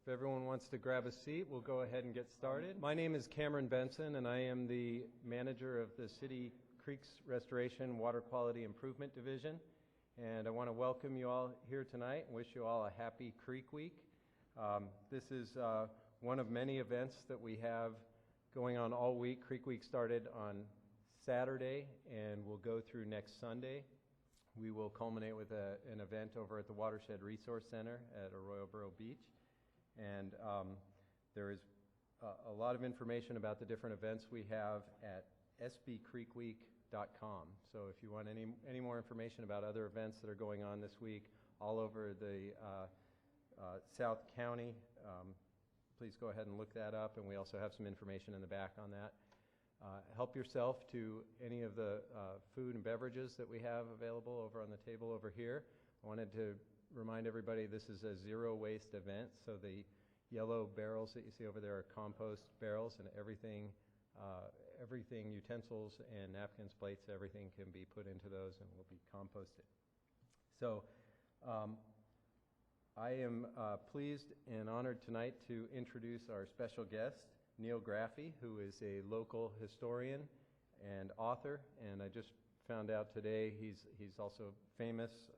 If everyone wants to grab a seat, we'll go ahead and get started. My name is Cameron Benson, and I am the manager of the City Creeks Restoration Water Quality Improvement Division. And I want to welcome you all here tonight and wish you all a happy Creek Week. This is one of many events that we have going on all week. Creek Week started on Saturday and will go through next Sunday. We will culminate with an event over at the Watershed Resource Center at Arroyo Burro Beach. And there is a lot of information about the different events we have at sbcreekweek.com. So if you want any more information about other events that are going on this week all over the South County, please go ahead and look that up. And we also have some information in the back on that. Help yourself to any of the food and beverages that we have available over on the table over here. I wanted to remind everybody this is a zero waste event, so the yellow barrels that you see over there are compost barrels, and everything, utensils and napkins, plates, everything can be put into those and will be composted. So I am pleased and honored tonight to introduce our special guest, Neal Graffy, who is a local historian and author, and I just found out today he's also famous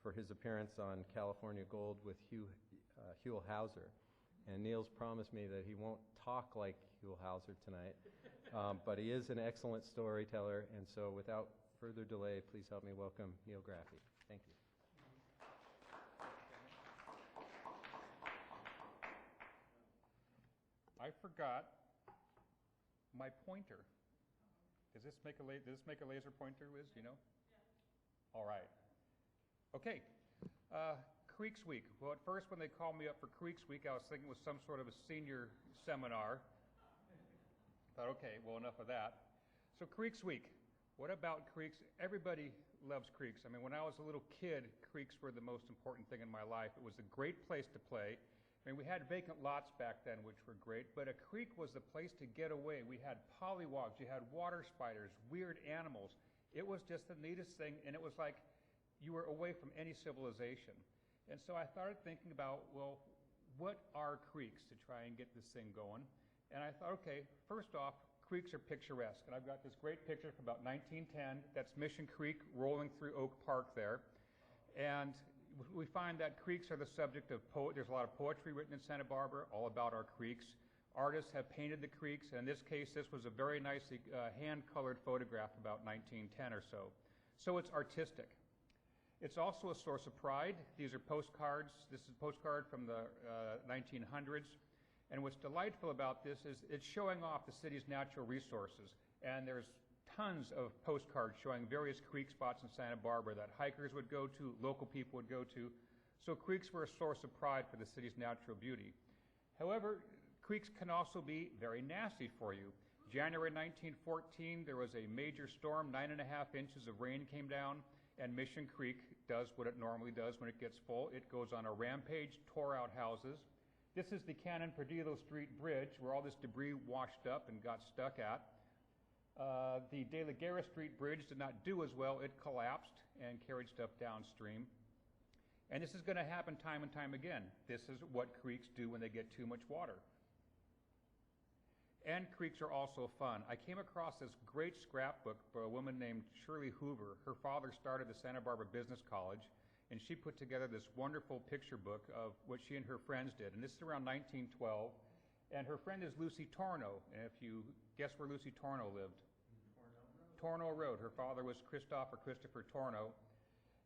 for his appearance on California Gold with Huell Hauser. And Neal's promised me that he won't talk like Huell Hauser tonight, but he is an excellent storyteller, and so without further delay, please help me welcome Neal Graffy. Thank you. I forgot my pointer. Does this make a laser pointer, Wiz? Do you know? Yeah. All right. Okay. Creeks Week. Well, at first when they called me up for Creeks Week, I was thinking it was some sort of a senior seminar. Thought, okay, well, enough of that. So Creeks Week. What about creeks? Everybody loves creeks. I mean, when I was a little kid, creeks were the most important thing in my life. It was a great place to play. I mean, we had vacant lots back then, which were great, but a creek was the place to get away. We had pollywogs, you had water spiders, weird animals. It was just the neatest thing, and it was like you were away from any civilization. And so I started thinking about, well, what are creeks to try and get this thing going? And I thought, okay, first off, creeks are picturesque. And I've got this great picture from about 1910. That's Mission Creek rolling through Oak Park there. And we find that creeks are the subject of there's a lot of poetry written in Santa Barbara all about our creeks. Artists have painted the creeks, and in this case, this was a very nicely hand-colored photograph about 1910 or so. So it's artistic. It's also a source of pride. These are postcards. This is a postcard from the 1900s. And what's delightful about this is it's showing off the city's natural resources. And there's tons of postcards showing various creek spots in Santa Barbara that hikers would go to, local people would go to. So creeks were a source of pride for the city's natural beauty. However, creeks can also be very nasty for you. January 1914, there was a major storm, 9.5 inches of rain came down, and Mission Creek does what it normally does when it gets full. It goes on a rampage, tore out houses. This is the Canon Perdido Street Bridge, where all this debris washed up and got stuck at. The De La Guerra Street Bridge did not do as well. It collapsed and carried stuff downstream. And this is going to happen time and time again. This is what creeks do when they get too much water. And creeks are also fun. I came across this great scrapbook by a woman named Shirley Hoover. Her father started the Santa Barbara Business College, and she put together this wonderful picture book of what she and her friends did. And this is around 1912. And her friend is Lucy Torno. And if you guess where Lucy Torno lived? Torno Road. Her father was Christopher Torno.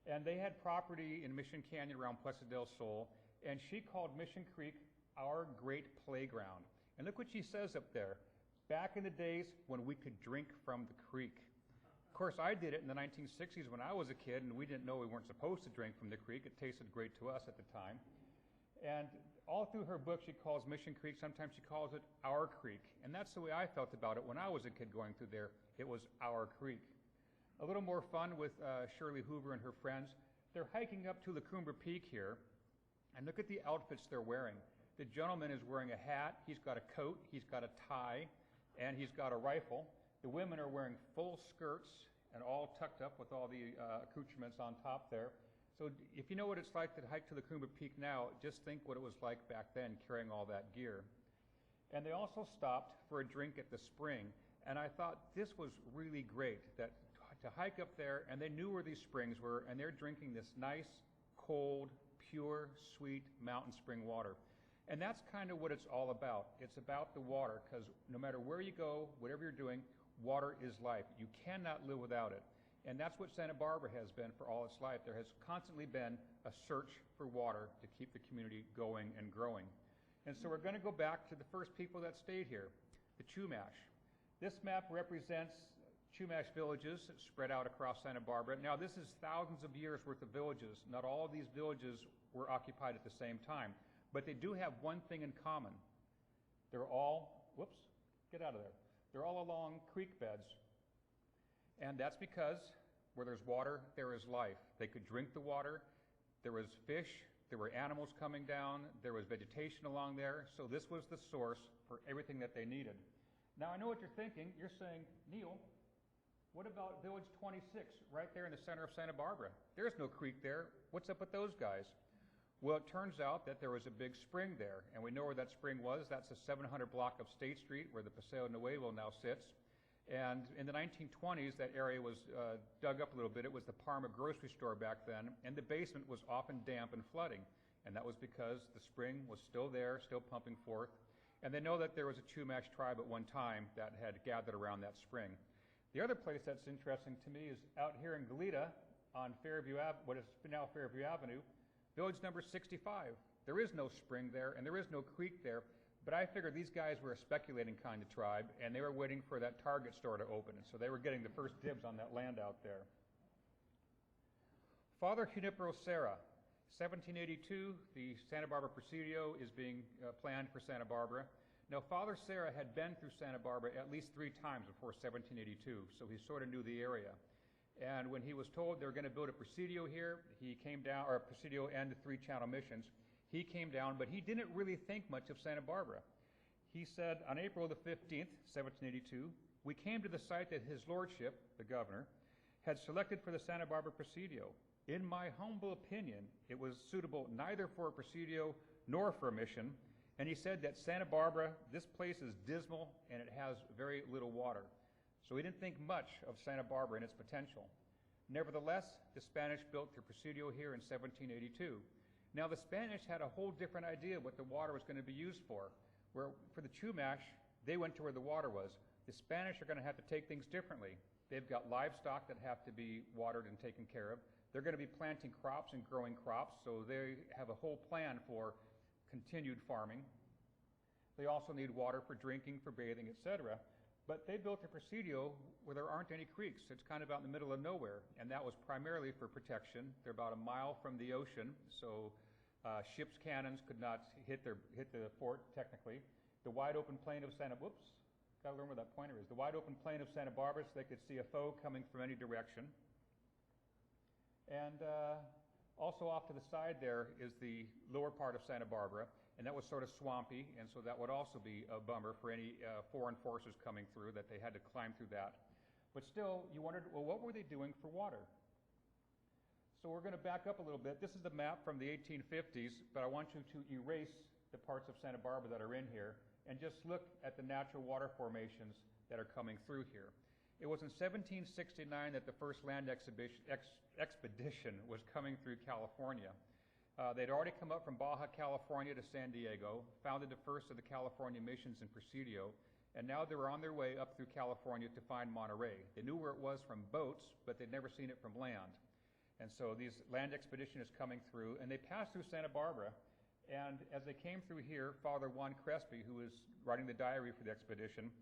And they had property in Mission Canyon around Puesta del Sol. And she called Mission Creek our great playground. And look what she says up there. Back in the days when we could drink from the creek. Of course, I did it in the 1960s when I was a kid, and we didn't know we weren't supposed to drink from the creek. It tasted great to us at the time. And all through her book, she calls Mission Creek, sometimes she calls it our creek. And that's the way I felt about it when I was a kid going through there. It was our creek. A little more fun with Shirley Hoover and her friends. They're hiking up to La Cumbre Peak here, and look at the outfits they're wearing. The gentleman is wearing a hat, he's got a coat, he's got a tie, and he's got a rifle. The women are wearing full skirts and all tucked up with all the accoutrements on top there. So So if you know what it's like to hike to the Coomba Peak now, just think what it was like back then carrying all that gear. And they also stopped for a drink at the spring, and I thought this was really great, that to hike up there, and they knew where these springs were, and they're drinking this nice, cold, pure, sweet mountain spring water. And that's kind of what it's all about. It's about the water, because no matter where you go, whatever you're doing, water is life. You cannot live without it. And that's what Santa Barbara has been for all its life. There has constantly been a search for water to keep the community going and growing. And so we're going to go back to the first people that stayed here, the Chumash. This map represents Chumash villages spread out across Santa Barbara. Now, this is thousands of years worth of villages. Not all of these villages were occupied at the same time, but they do have one thing in common. They're all, whoops, get out of there. They're all along creek beds. And that's because where there's water, there is life. They could drink the water. There was fish. There were animals coming down. There was vegetation along there. So this was the source for everything that they needed. Now, I know what you're thinking. You're saying, Neal, what about Village 26, right there in the center of Santa Barbara? There's no creek there. What's up with those guys? Well, it turns out that there was a big spring there, and we know where that spring was. That's the 700 block of State Street where the Paseo Nuevo now sits. And in the 1920s, that area was dug up a little bit. It was the Parma grocery store back then, and the basement was often damp and flooding. And that was because the spring was still there, still pumping forth. And they know that there was a Chumash tribe at one time that had gathered around that spring. The other place that's interesting to me is out here in Goleta on Fairview Ave, what is now Fairview Avenue, village number 65. There is no spring there, and there is no creek there. But I figured these guys were a speculating kind of tribe, and they were waiting for that Target store to open, and so they were getting the first dibs on that land out there. Father Junipero Serra, 1782, the Santa Barbara Presidio is being planned for Santa Barbara. Now, Father Serra had been through Santa Barbara at least 3 times before 1782, so he sort of knew the area. And when he was told they were going to build a Presidio here, he came down, or a Presidio and the 3-channel missions. He came down, but he didn't really think much of Santa Barbara. He said, on April the 15th, 1782, we came to the site that his lordship, the governor, had selected for the Santa Barbara Presidio. In my humble opinion, it was suitable neither for a Presidio nor for a mission. And he said that Santa Barbara, this place is dismal and it has very little water. So he didn't think much of Santa Barbara and its potential. Nevertheless, the Spanish built their Presidio here in 1782. Now, the Spanish had a whole different idea what the water was going to be used for. Where for the Chumash, they went to where the water was. The Spanish are going to have to take things differently. They've got livestock that have to be watered and taken care of. They're going to be planting crops and growing crops, so they have a whole plan for continued farming. They also need water for drinking, for bathing, etc. But they built a Presidio where there aren't any creeks. It's kind of out in the middle of nowhere, and that was primarily for protection. They're about a mile from the ocean, so ships' cannons could not hit the fort, technically. The wide open plain of Santa, whoops, gotta learn where that pointer is. The wide open plain of Santa Barbara, so they could see a foe coming from any direction. And also off to the side there is the lower part of Santa Barbara, and that was sort of swampy, and so that would also be a bummer for any foreign forces coming through, that they had to climb through that. But still, you wondered, well, what were they doing for water? So we're going to back up a little bit. This is the map from the 1850s, but I want you to erase the parts of Santa Barbara that are in here and just look at the natural water formations that are coming through here. It was in 1769 that the first land expedition was coming through California. They'd already come up from Baja California to San Diego, founded the first of the California missions in Presidio, and now they were on their way up through California to find Monterey. They knew where it was from boats, but they'd never seen it from land. And so these land expedition is coming through, and they passed through Santa Barbara, and as they came through here, Father Juan Crespi, who was writing the diary for the expedition,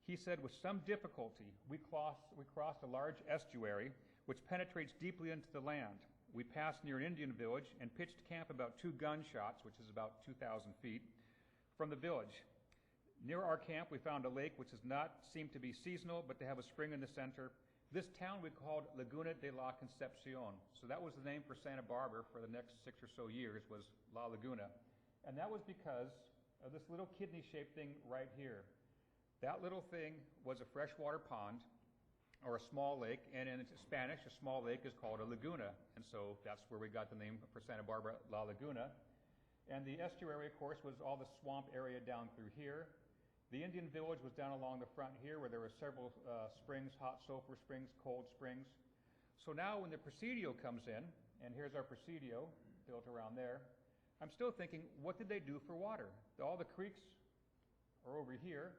he said, with some difficulty, we crossed a large estuary which penetrates deeply into the land. We passed near an Indian village and pitched camp about 2 gunshots, which is about 2,000 feet, from the village. Near our camp, we found a lake which does not seem to be seasonal, but to have a spring in the center. This town we called Laguna de la Concepcion. So that was the name for Santa Barbara for the next 6 or so years, was La Laguna. And that was because of this little kidney-shaped thing right here. That little thing was a freshwater pond, or a small lake, and in Spanish, a small lake is called a laguna, and so that's where we got the name for Santa Barbara, La Laguna. And the estuary, of course, was all the swamp area down through here. The Indian village was down along the front here, where there were several springs, hot sulfur springs, cold springs. So now when the Presidio comes in, and here's our Presidio built around there, I'm still thinking, what did they do for water? All the creeks are over here.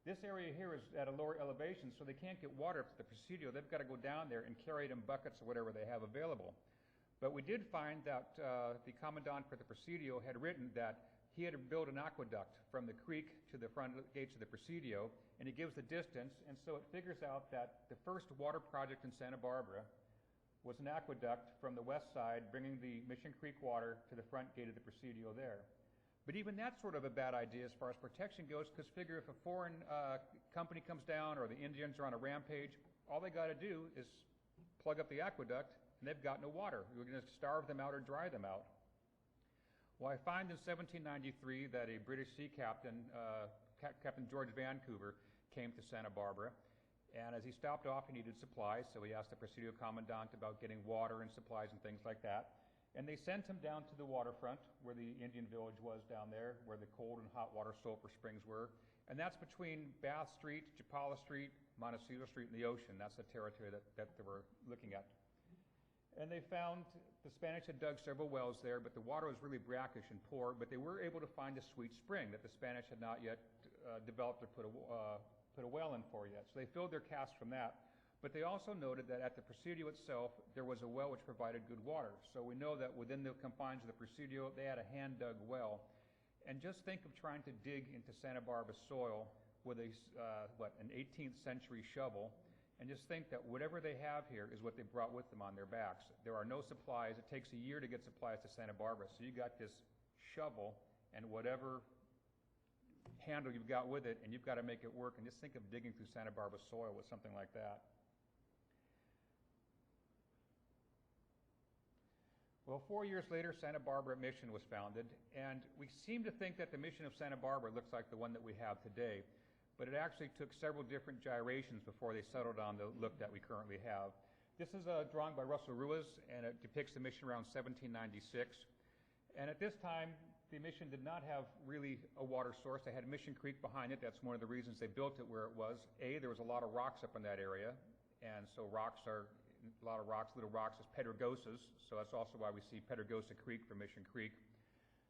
This area here is at a lower elevation, so they can't get water up to the Presidio. They've got to go down there and carry it in buckets or whatever they have available. But we did find that the commandant for the Presidio had written that he had to build an aqueduct from the creek to the front gates of the Presidio, and he gives the distance, and so it figures out that the first water project in Santa Barbara was an aqueduct from the west side, bringing the Mission Creek water to the front gate of the Presidio there. But even that's sort of a bad idea as far as protection goes, because figure if a foreign company comes down or the Indians are on a rampage, all they got to do is plug up the aqueduct, and they've got no water. We're going to starve them out or dry them out. Well, I find in 1793 that a British sea captain, Captain George Vancouver, came to Santa Barbara, and as he stopped off, he needed supplies, so he asked the Presidio commandant about getting water and supplies and things like that. And they sent him down to the waterfront, where the Indian village was down there, where the cold and hot water sulfur springs were. And that's between Bath Street, Chapala Street, Montecito Street, and the ocean. That's the territory that they were looking at. And they found the Spanish had dug several wells there, but the water was really brackish and poor, but they were able to find a sweet spring that the Spanish had not yet developed or put a well in for yet. So they filled their cask from that. But they also noted that at the Presidio itself, there was a well which provided good water. So we know that within the confines of the Presidio, they had a hand-dug well. And just think of trying to dig into Santa Barbara soil with an 18th century shovel, and just think that whatever they have here is what they brought with them on their backs. There are no supplies. It takes a year to get supplies to Santa Barbara. So you got this shovel and whatever handle you've got with it, and you've got to make it work. And just think of digging through Santa Barbara soil with something like that. Well, 4 years later, Santa Barbara Mission was founded, and we seem to think that the mission of Santa Barbara looks like the one that we have today, but it actually took several different gyrations before they settled on the look that we currently have. This is a drawing by Russell Ruiz, and it depicts the mission around 1796. And at this time, the mission did not have really a water source. They had Mission Creek behind it. That's one of the reasons they built it where it was. There was a lot of rocks up in that area, and so a lot of rocks, little rocks, is Pedregosas, so that's also why we see Pedregosa Creek for Mission Creek.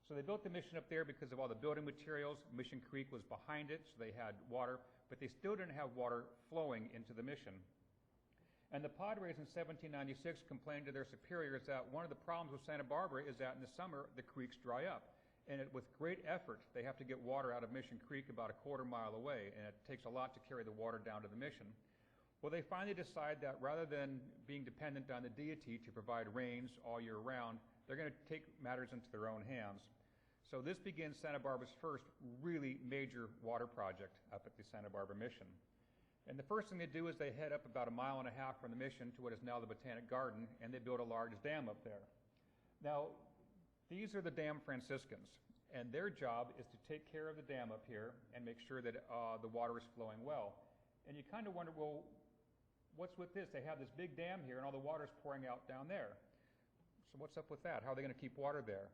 So they built the mission up there because of all the building materials. Mission Creek was behind it, so they had water, but they still didn't have water flowing into the mission. And the Padres in 1796 complained to their superiors that one of the problems with Santa Barbara is that in the summer, the creeks dry up. And with great effort, they have to get water out of Mission Creek about a quarter mile away, and it takes a lot to carry the water down to the mission. Well, they finally decide that rather than being dependent on the deity to provide rains all year round, they're going to take matters into their own hands. So this begins Santa Barbara's first really major water project up at the Santa Barbara Mission. And the first thing they do is they head up about 1.5 miles from the mission to what is now the Botanic Garden, and they build a large dam up there. Now, these are the Dam Franciscans, and their job is to take care of the dam up here and make sure that the water is flowing well. And you kind of wonder, well, what's with this? They have this big dam here, and all the water is pouring out down there. So what's up with that? How are they going to keep water there?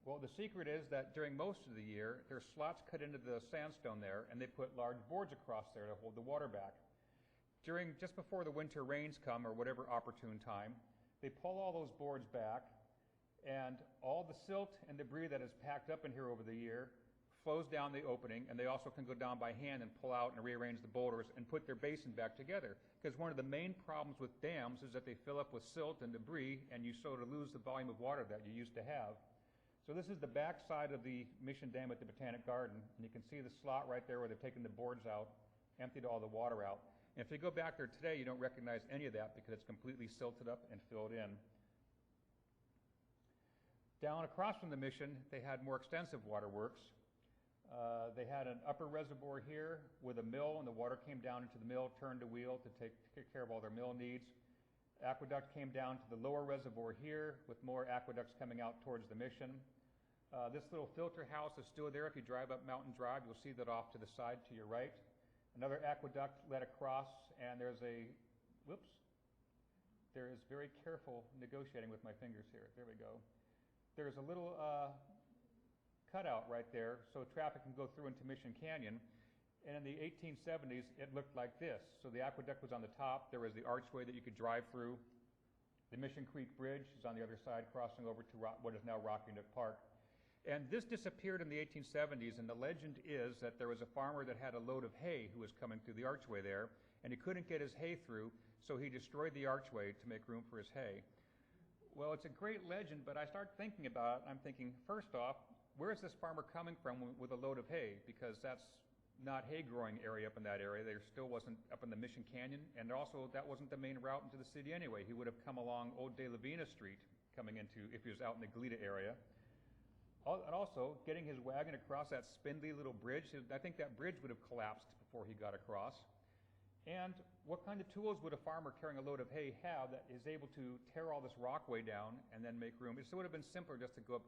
Well, the secret is that during most of the year, there's slots cut into the sandstone there, and they put large boards across there to hold the water back. Just before the winter rains come, or whatever opportune time, they pull all those boards back, and all the silt and debris that is packed up in here over the year flows down the opening, and they also can go down by hand and pull out and rearrange the boulders and put their basin back together. Because one of the main problems with dams is that they fill up with silt and debris, and you sort of lose the volume of water that you used to have. So this is the back side of the Mission Dam at the Botanic Garden, and you can see the slot right there where they've taken the boards out, emptied all the water out. And if you go back there today, you don't recognize any of that because it's completely silted up and filled in. Down across from the mission, they had more extensive waterworks. They had an upper reservoir here with a mill, and the water came down into the mill, turned a wheel to take care of all their mill needs. Aqueduct came down to the lower reservoir here with more aqueducts coming out towards the mission. This little filter house is still there. If you drive up Mountain Drive, you'll see that off to the side to your right. Another aqueduct led across, and there is very careful negotiating with my fingers here. There we go. There's a little cutout right there so traffic can go through into Mission Canyon. And in the 1870s, it looked like this. So the aqueduct was on the top. There was the archway that you could drive through. The Mission Creek Bridge is on the other side, crossing over to what is now Rocky Nook Park. And this disappeared in the 1870s, and the legend is that there was a farmer that had a load of hay who was coming through the archway there, and he couldn't get his hay through, so he destroyed the archway to make room for his hay. Well, it's a great legend, but I start thinking about it, I'm thinking, first off, where is this farmer coming from with a load of hay? Because that's not hay-growing area up in that area. There still wasn't up in the Mission Canyon, and also that wasn't the main route into the city anyway. He would have come along Old De La Vina Street coming into, if he was out in the Goleta area. And also, getting his wagon across that spindly little bridge, I think that bridge would have collapsed before he got across. And what kind of tools would a farmer carrying a load of hay have that is able to tear all this rockway down and then make room? It would have been simpler just to go up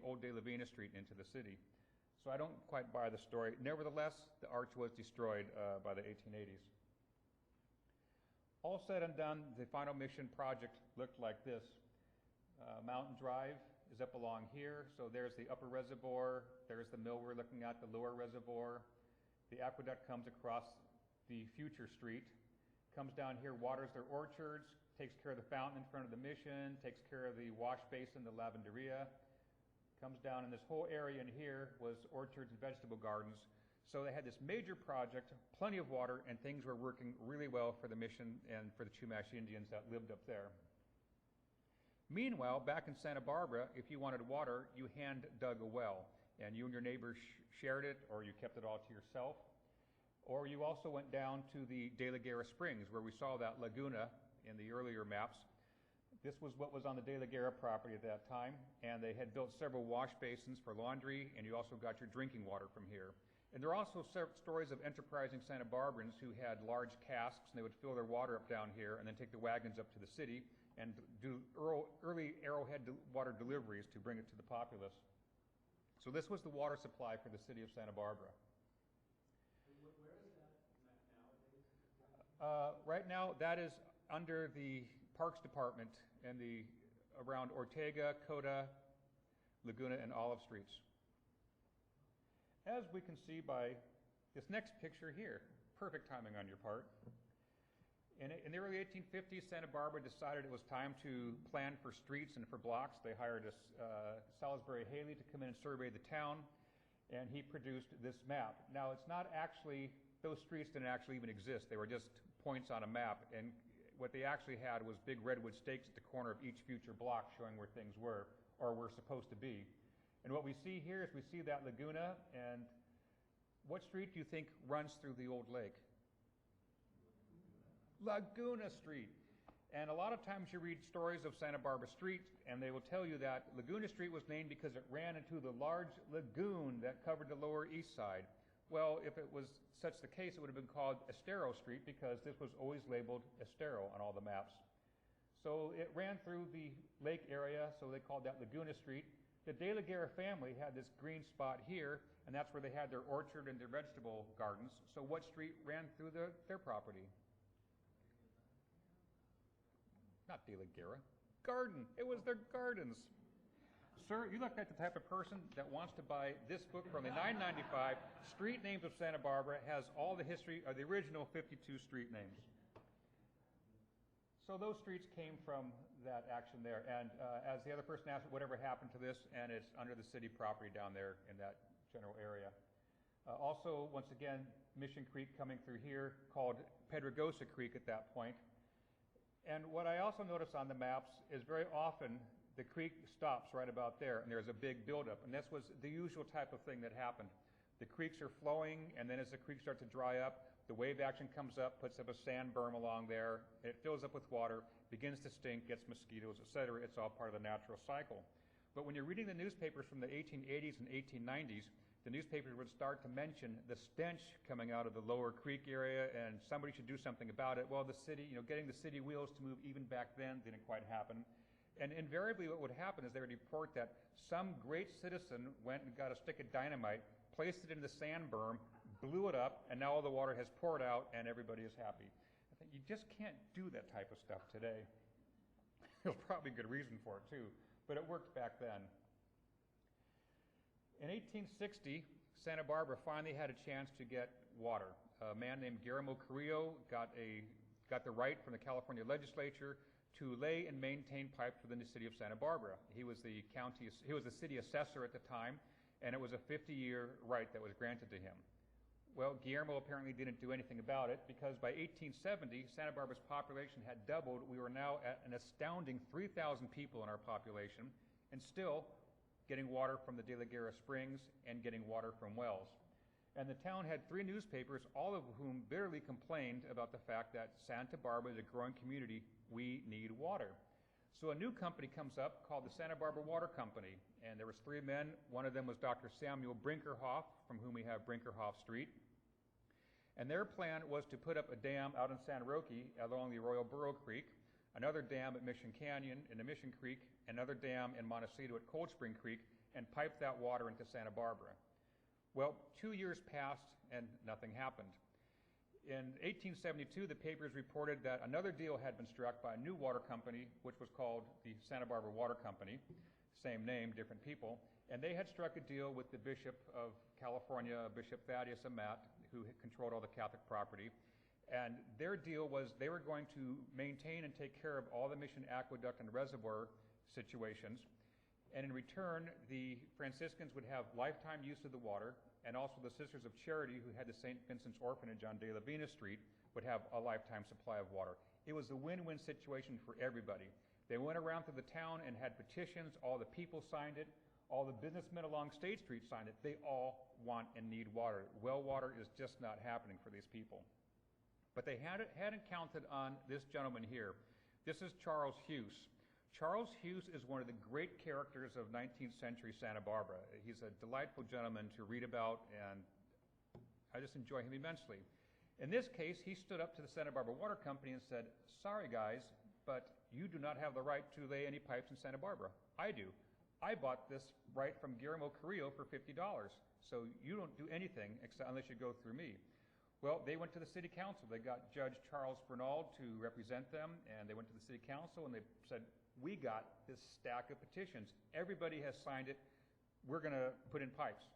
Old De La Vina Street into the city. So I don't quite buy the story. Nevertheless, the arch was destroyed by the 1880s. All said and done, the final mission project looked like this. Mountain Drive is up along here. So there's the upper reservoir. There's the mill we're looking at, the lower reservoir. The aqueduct comes across the future street, comes down here, waters their orchards, takes care of the fountain in front of the mission, takes care of the wash basin, the lavanderia, comes down, and this whole area in here was orchards and vegetable gardens. So they had this major project, plenty of water, and things were working really well for the mission and for the Chumash Indians that lived up there. Meanwhile, back in Santa Barbara, if you wanted water, you hand dug a well, and you and your neighbors shared it, or you kept it all to yourself. Or you also went down to the De La Guerra Springs, where we saw that laguna in the earlier maps. This was what was on the De La Guerra property at that time, and they had built several wash basins for laundry, and you also got your drinking water from here. And there are also stories of enterprising Santa Barbarans who had large casks, and they would fill their water up down here and then take the wagons up to the city and do early arrowhead water deliveries to bring it to the populace. So this was the water supply for the city of Santa Barbara. Where is that nowadays? Right now, that is under the Parks Department and around Ortega, Coda, Laguna, and Olive Streets. As we can see by this next picture here, perfect timing on your part. In the early 1850s, Santa Barbara decided it was time to plan for streets and for blocks. They hired Salisbury Haley to come in and survey the town, and he produced this map. Now, it's not actually, those streets didn't actually even exist. They were just points on a map, and what they actually had was big redwood stakes at the corner of each future block showing where things were, or were supposed to be. And what we see here is we see that laguna, and what street do you think runs through the old lake? Laguna Street. And a lot of times you read stories of Santa Barbara Street, and they will tell you that Laguna Street was named because it ran into the large lagoon that covered the Lower East Side. Well, if it was such the case, it would have been called Estero Street because this was always labeled Estero on all the maps. So it ran through the lake area, so they called that Laguna Street. The De La Guerra family had this green spot here, and that's where they had their orchard and their vegetable gardens. So what street ran through their property? Not De La Guerra, garden. It was their gardens. Sir, you look like the type of person that wants to buy this book from the $9.95. Street Names of Santa Barbara has all the history of the original 52 street names. So those streets came from that action there. And as the other person asked, whatever happened to this, and it's under the city property down there in that general area. Also, once again, Mission Creek coming through here, called Pedregosa Creek at that point. And what I also notice on the maps is very often the creek stops right about there, and there's a big buildup. And this was the usual type of thing that happened. The creeks are flowing, and then as the creeks start to dry up, the wave action comes up, puts up a sand berm along there, it fills up with water, begins to stink, gets mosquitoes, etc. It's all part of the natural cycle. But when you're reading the newspapers from the 1880s and 1890s, the newspapers would start to mention the stench coming out of the lower creek area, and somebody should do something about it. Well, the city, getting the city wheels to move even back then didn't quite happen. And invariably what would happen is they would report that some great citizen went and got a stick of dynamite, placed it in the sand berm, blew it up, and now all the water has poured out, and everybody is happy. I think you just can't do that type of stuff today. There's probably a good reason for it, too, but it worked back then. In 1860, Santa Barbara finally had a chance to get water. A man named Guillermo Carrillo got the right from the California legislature to lay and maintain pipes within the city of Santa Barbara. He was the city assessor at the time, and it was a 50-year right that was granted to him. Well, Guillermo apparently didn't do anything about it, because by 1870, Santa Barbara's population had doubled. We were now at an astounding 3,000 people in our population, and still getting water from the De La Guerra Springs and getting water from wells. And the town had 3 newspapers, all of whom bitterly complained about the fact that Santa Barbara is a growing community. We need water. So a new company comes up called the Santa Barbara Water Company, and there was 3 men. One of them was Dr. Samuel Brinkerhoff, from whom we have Brinkerhoff Street. And their plan was to put up a dam out in San Roque along the Arroyo Burro Creek, another dam at Mission Canyon in the Mission Creek, another dam in Montecito at Cold Spring Creek, and pipe that water into Santa Barbara. Well, 2 years passed and nothing happened. In 1872, the papers reported that another deal had been struck by a new water company, which was called the Santa Barbara Water Company, same name, different people, and they had struck a deal with the Bishop of California, Bishop Thaddeus Amat, who controlled all the Catholic property. And their deal was they were going to maintain and take care of all the Mission aqueduct and reservoir situations. And in return, the Franciscans would have lifetime use of the water, and also the Sisters of Charity, who had the St. Vincent's Orphanage on De La Vina Street, would have a lifetime supply of water. It was a win-win situation for everybody. They went around to the town and had petitions. All the people signed it. All the businessmen along State Street signed it. They all want and need water. Well water is just not happening for these people. But they hadn't counted on this gentleman here. This is Charles Hughes. Charles Hughes is one of the great characters of 19th century Santa Barbara. He's a delightful gentleman to read about, and I just enjoy him immensely. In this case, he stood up to the Santa Barbara Water Company and said, "Sorry guys, but you do not have the right to lay any pipes in Santa Barbara. I do. I bought this right from Guillermo Carrillo for $50, so you don't do anything unless you go through me." Well, they went to the city council. They got Judge Charles Bernal to represent them, and they went to the city council and they said, "We got this stack of petitions. Everybody has signed it. We're going to put in pipes."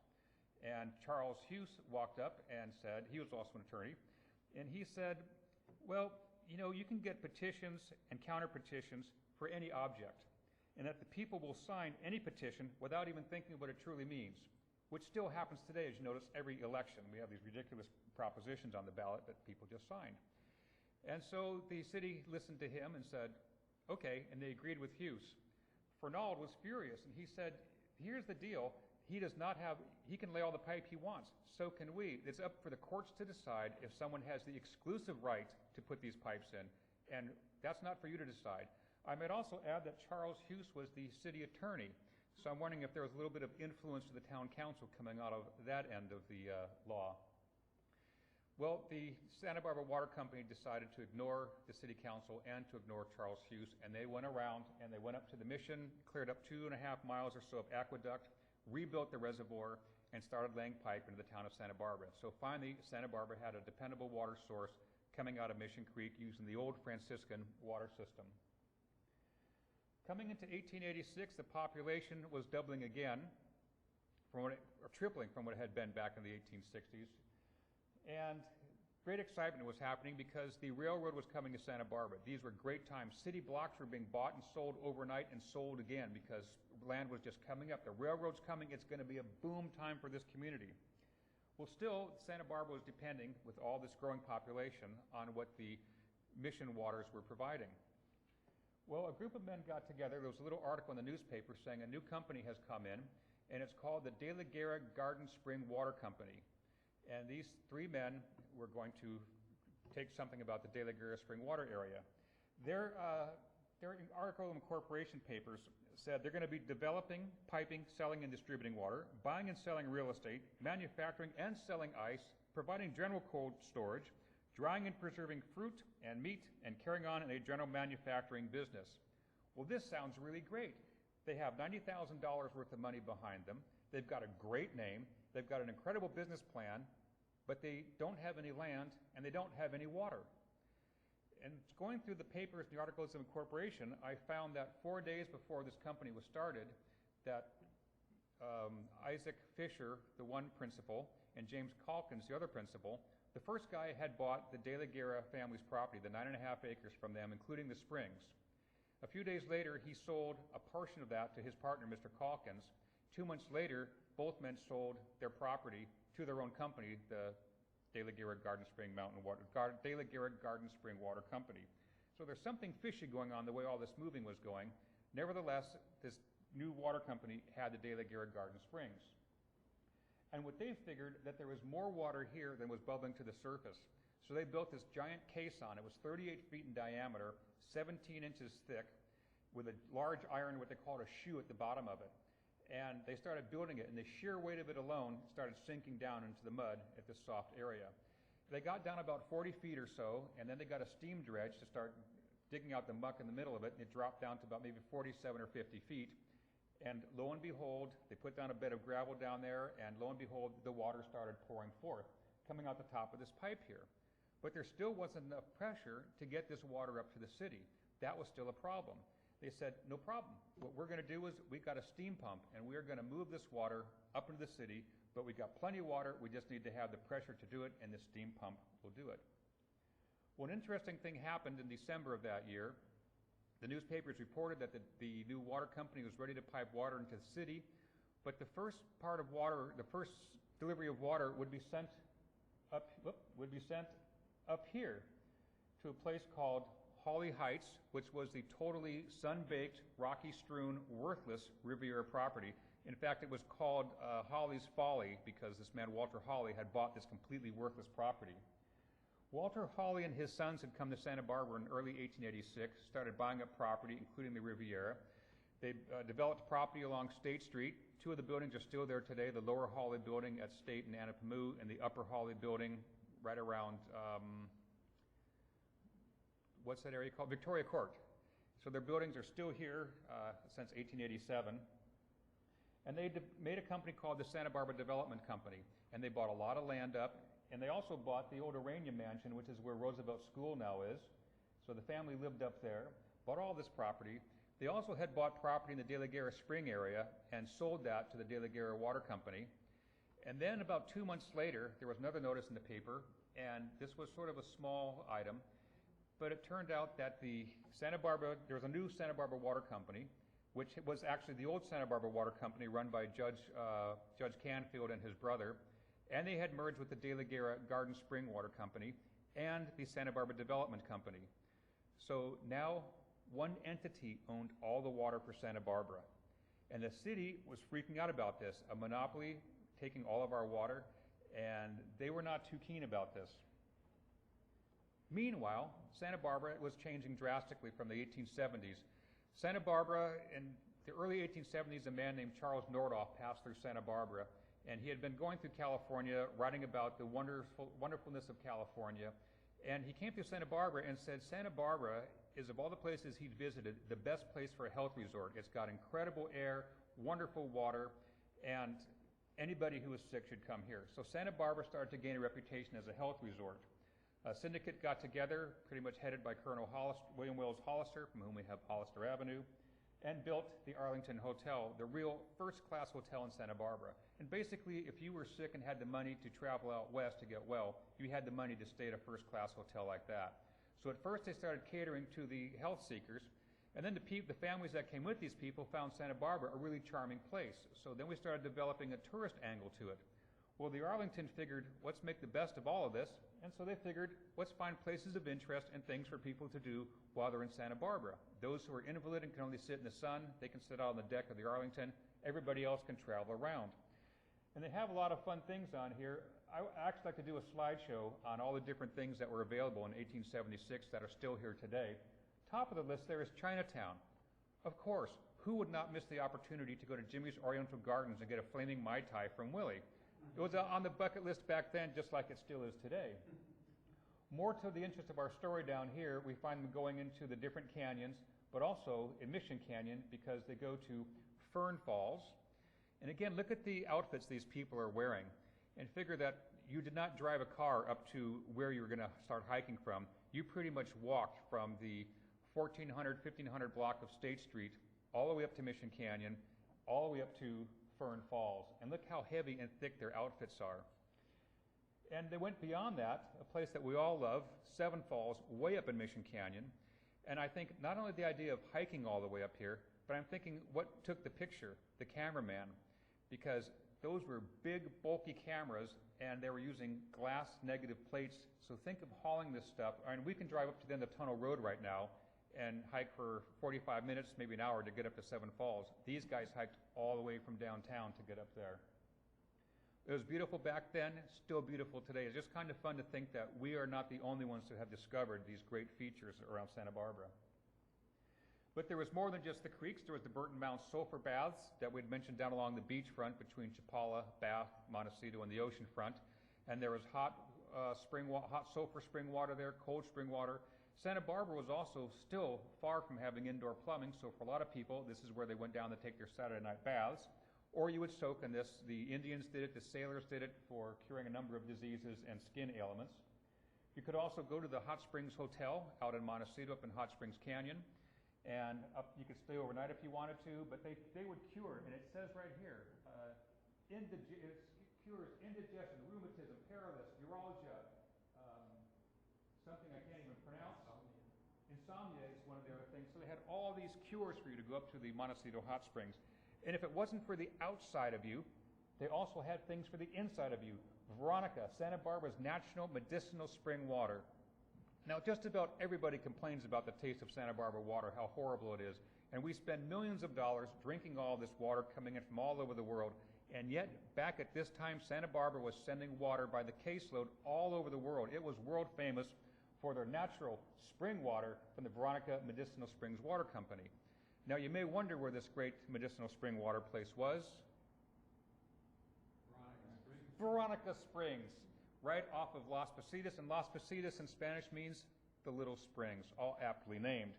And Charles Hughes walked up and said, he was also an attorney, and he said, "Well, you know, you can get petitions and counter petitions for any object, and that the people will sign any petition without even thinking what it truly means," which still happens today. As you notice, every election we have these ridiculous propositions on the ballot that people just signed. And so the city listened to him and said, okay, and they agreed with Hughes. Fernald was furious, and he said, "Here's the deal. He can lay all the pipe he wants. So can we. It's up for the courts to decide if someone has the exclusive right to put these pipes in, and that's not for you to decide." I might also add that Charles Hughes was the city attorney, so I'm wondering if there was a little bit of influence to the town council coming out of that end of the law. Well, the Santa Barbara Water Company decided to ignore the city council and to ignore Charles Hughes, and they went around and they went up to the Mission, cleared up 2.5 miles or so of aqueduct, rebuilt the reservoir, and started laying pipe into the town of Santa Barbara. So finally, Santa Barbara had a dependable water source coming out of Mission Creek using the old Franciscan water system. Coming into 1886, the population was doubling again, or tripling from what it had been back in the 1860s. And great excitement was happening because the railroad was coming to Santa Barbara. These were great times. City blocks were being bought and sold overnight and sold again because land was just coming up. The railroad's coming. It's going to be a boom time for this community. Well, still, Santa Barbara was depending, with all this growing population, on what the Mission waters were providing. Well, a group of men got together. There was a little article in the newspaper saying a new company has come in, and it's called the De La Guerra Garden Spring Water Company. And these 3 men were going to take something about the De La Guerra Spring water area. Their article in corporation papers said they're going to be developing, piping, selling, and distributing water, buying and selling real estate, manufacturing and selling ice, providing general cold storage, drying and preserving fruit and meat, and carrying on a general manufacturing business. Well, this sounds really great. They have $90,000 worth of money behind them. They've got a great name. They've got an incredible business plan. but they don't have any land and they don't have any water. And going through the papers and the articles of incorporation, I found that 4 days before this company was started, that Isaac Fisher, the one principal, and James Calkins, the other principal, the first guy had bought the De La Guerra family's property, the 9.5 acres from them, including the springs. A few days later, he sold a portion of that to his partner, Mr. Calkins. 2 months later, both men sold their property to their own company, the De La Guerra Garden Spring Water Company. So there's something fishy going on the way all this moving was going. Nevertheless, this new water company had the De La Guerra Garden Springs. And what they figured, that there was more water here than was bubbling to the surface. So they built this giant caisson. It was 38 feet in diameter, 17 inches thick, with a large iron, what they called a shoe at the bottom of it. And they started building it, and the sheer weight of it alone started sinking down into the mud at this soft area. They got down about 40 feet or so, and then they got a steam dredge to start digging out the muck in the middle of it, and it dropped down to about maybe 47 or 50 feet. And lo and behold, they put down a bed of gravel down there, and lo and behold, the water started pouring forth, coming out the top of this pipe here. But there still wasn't enough pressure to get this water up to the city. That was still a problem. They said, no problem. What we're going to do is we've got a steam pump, and we're going to move this water up into the city, but we've got plenty of water. We just need to have the pressure to do it, and the steam pump will do it. Well, an interesting thing happened in December of that year. The newspapers reported that the new water company was ready to pipe water into the city, but the first part of water, the first delivery of water would be sent up here to a place called Holly Heights, which was the totally sun-baked, rocky-strewn, worthless Riviera property. In fact, it was called Holly's Folly because this man, Walter Holly, had bought this completely worthless property. Walter Holly and his sons had come to Santa Barbara in early 1886, started buying up property, including the Riviera. They developed property along State Street. 2 of the buildings are still there today, the Lower Holly building at State and Anapamu, and the Upper Holly building right around, what's that area called? Victoria Court. So their buildings are still here since 1887. And they made a company called the Santa Barbara Development Company, and they bought a lot of land up. And they also bought the old Uranium Mansion, which is where Roosevelt School now is. So the family lived up there, bought all this property. They also had bought property in the De La Guerra Spring area and sold that to the De La Guerra Water Company. And then about 2 months later, there was another notice in the paper, and this was sort of a small item, but it turned out that there was a new Santa Barbara Water Company, which was actually the old Santa Barbara Water Company run by Judge Canfield and his brother. And they had merged with the De La Guerra Garden Spring Water Company and the Santa Barbara Development Company. So now one entity owned all the water for Santa Barbara. And the city was freaking out about this, a monopoly taking all of our water, and they were not too keen about this. Meanwhile, Santa Barbara was changing drastically from the 1870s. Santa Barbara, in the early 1870s, a man named Charles Nordhoff passed through Santa Barbara, and he had been going through California, writing about the wonderfulness of California. And he came through Santa Barbara and said Santa Barbara is, of all the places he'd visited, the best place for a health resort. It's got incredible air, wonderful water, and anybody who is sick should come here. So Santa Barbara started to gain a reputation as a health resort. A syndicate got together, pretty much headed by Colonel William Wells Hollister, from whom we have Hollister Avenue, and built the Arlington Hotel, the real first-class hotel in Santa Barbara. And basically, if you were sick and had the money to travel out west to get well, you had the money to stay at a first-class hotel like that. So at first they started catering to the health seekers, and then the families that came with these people found Santa Barbara a really charming place. So then we started developing a tourist angle to it. Well, the Arlington figured, let's make the best of all of this, and so they figured, let's find places of interest and things for people to do while they're in Santa Barbara. Those who are invalid and can only sit in the sun, they can sit out on the deck of the Arlington. Everybody else can travel around. And they have a lot of fun things on here. I actually like to do a slideshow on all the different things that were available in 1876 that are still here today. Top of the list there is Chinatown. Of course, who would not miss the opportunity to go to Jimmy's Oriental Gardens and get a flaming Mai Tai from Willie? It was on the bucket list back then, just like it still is today. More to the interest of our story down here, we find them going into the different canyons, but also in Mission Canyon because they go to Fern Falls. And again, look at the outfits these people are wearing. and figure that you did not drive a car up to where you were going to start hiking from. You pretty much walked from the 1400, 1500 block of State Street all the way up to Mission Canyon, all the way up to Fern Falls. And look how heavy and thick their outfits are. And they went beyond that, a place that we all love, Seven Falls, way up in Mission Canyon. And I think not only the idea of hiking all the way up here, but I'm thinking what took the picture, the cameraman, because those were big, bulky cameras, and they were using glass negative plates. So think of hauling this stuff. I mean, we can drive up to the end of Tunnel Road right now and hike for 45 minutes, maybe an hour to get up to Seven Falls. These guys hiked all the way from downtown to get up there. It was beautiful back then, still beautiful today. It's just kind of fun to think that we are not the only ones to have discovered these great features around Santa Barbara. But there was more than just the creeks. There was the Burton Mound sulfur baths that we'd mentioned down along the beachfront between Chapala, Bath, Montecito, and the ocean front. And there was hot sulfur spring water there, cold spring water. Santa Barbara was also still far from having indoor plumbing, so for a lot of people, this is where they went down to take their Saturday night baths. Or you would soak in this. The Indians did it, the sailors did it for curing a number of diseases and skin ailments. You could also go to the Hot Springs Hotel out in Montecito up in Hot Springs Canyon. And you could stay overnight if you wanted to, but they would cure, and it says right here, it cures indigestion, rheumatism, paralysis, neuralgia, something I can't even pronounce. Insomnia is one of the other things. So they had all these cures for you to go up to the Montecito Hot Springs. And if it wasn't for the outside of you, they also had things for the inside of you. Veronica, Santa Barbara's natural medicinal spring water. Now, just about everybody complains about the taste of Santa Barbara water, how horrible it is. And we spend millions of dollars drinking all this water coming in from all over the world. And yet, back at this time, Santa Barbara was sending water by the caseload all over the world. It was world famous for their natural spring water from the Veronica Medicinal Springs Water Company. Now, you may wonder where this great medicinal spring water place was. Veronica Springs, right off of Las Positas, and Las Positas in Spanish means the little springs, all aptly named.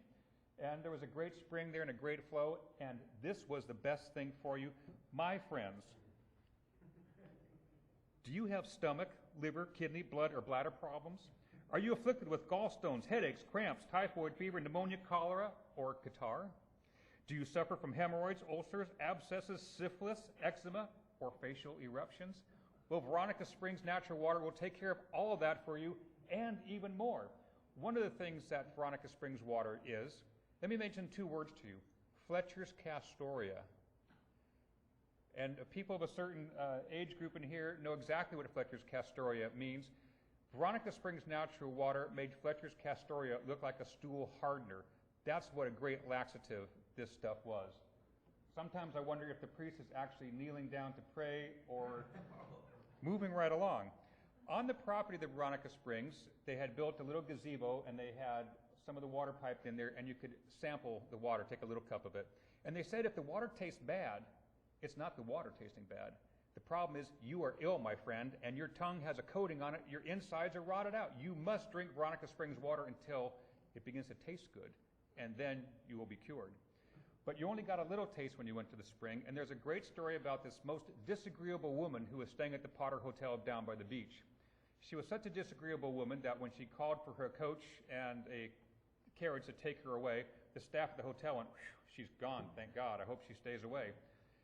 And there was a great spring there and a great flow, and this was the best thing for you. My friends, do you have stomach, liver, kidney, blood, or bladder problems? Are you afflicted with gallstones, headaches, cramps, typhoid fever, pneumonia, cholera, or catarrh? Do you suffer from hemorrhoids, ulcers, abscesses, syphilis, eczema, or facial eruptions? Well, Veronica Springs Natural Water will take care of all of that for you and even more. One of the things that Veronica Springs Water is, let me mention two words to you, Fletcher's Castoria. And people of a certain age group in here know exactly what Fletcher's Castoria means. Veronica Springs Natural Water made Fletcher's Castoria look like a stool hardener. That's what a great laxative this stuff was. Sometimes I wonder if the priest is actually kneeling down to pray or moving right along. On the property of the Veronica Springs, they had built a little gazebo, and they had some of the water piped in there, and you could sample the water, take a little cup of it. And they said if the water tastes bad, it's not the water tasting bad. The problem is you are ill, my friend, and your tongue has a coating on it. Your insides are rotted out. You must drink Veronica Springs water until it begins to taste good, and then you will be cured. But you only got a little taste when you went to the spring, and there's a great story about this most disagreeable woman who was staying at the Potter Hotel down by the beach. She was such a disagreeable woman that when she called for her coach and a carriage to take her away, the staff at the hotel went, "She's gone, thank God, I hope she stays away."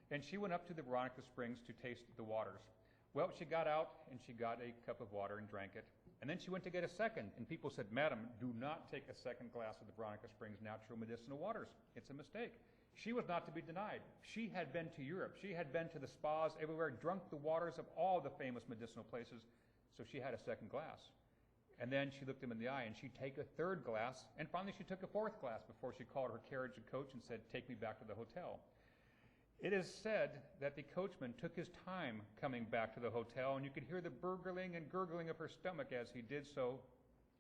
And she went up to the Veronica Springs to taste the waters. Well, she got out and she got a cup of water and drank it. And then she went to get a second, and people said, "Madam, do not take a second glass of the Veronica Springs natural medicinal waters. It's a mistake." She was not to be denied. She had been to Europe. She had been to the spas everywhere, drunk the waters of all the famous medicinal places, so she had a second glass. And then she looked him in the eye, and she'd take a third glass, and finally she took a fourth glass before she called her carriage and coach and said, "Take me back to the hotel." It is said that the coachman took his time coming back to the hotel, and you could hear the burgling and gurgling of her stomach as he did so,